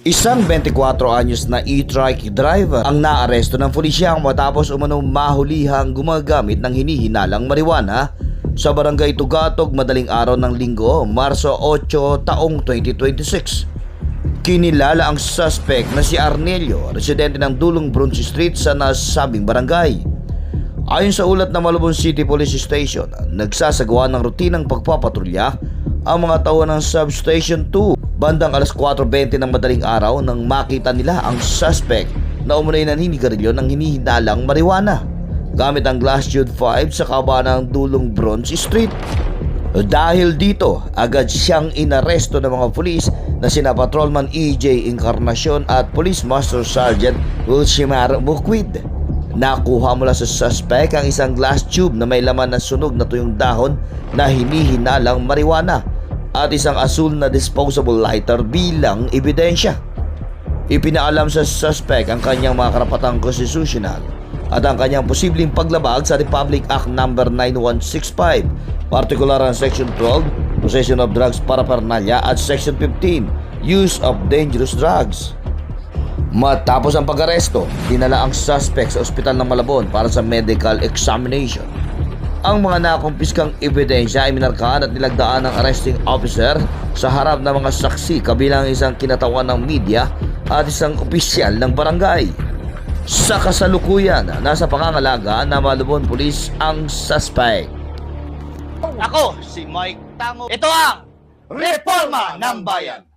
Isang 24 anyos na e-trike driver ang naaresto ng pulisya matapos umanong mahulihang gumagamit ng hinihinalang marijuana sa barangay Tugatog madaling araw ng Linggo, Marso 8 taong 2026. Kinilala ang suspect na si Arnelio, residente ng Dulong Bronze Street sa nasabing barangay. Ayon sa ulat ng Malabon City Police Station, nagsasagawa ng rutinang pagpapatrolya ang mga tao ng Substation 2 bandang alas 4:20 ng madaling araw nang makita nila ang suspect na umunay naninigarilyo ng hinihinalang marijuana gamit ang glass tube 5 sa kahabaan ng Dulong Bronze Street. Dahil dito, agad siyang inaresto ng mga pulis na sina Patrolman E.J. Encarnacion at Police Master Sergeant Wilshimar Bukwid. Nakuha mula sa suspect ang isang glass tube na may laman ng sunog na tuyong dahon na hinihinalang marijuana at isang asul na disposable lighter bilang ebidensya. Ipinaalam sa suspect ang kanyang mga karapatang konstitusyonal at ang kanyang posibleng paglabag sa Republic Act No. 9165, partikular ang Section 12, Possession of Drugs Paraphernalia at Section 15, Use of Dangerous Drugs. Matapos ang pag-aresto, dinala ang suspect sa ospital ng Malabon para sa medical examination. Ang mga nakumpiskang ebidensya ay minarkahan at nilagdaan ng arresting officer sa harap ng mga saksi kabilang isang kinatawan ng media at isang opisyal ng barangay. Sa kasalukuyan, nasa pangangalaga ng Malabon Police ang suspect. Ako, si Mike Tango. Ito ang Reforma ng Bayan.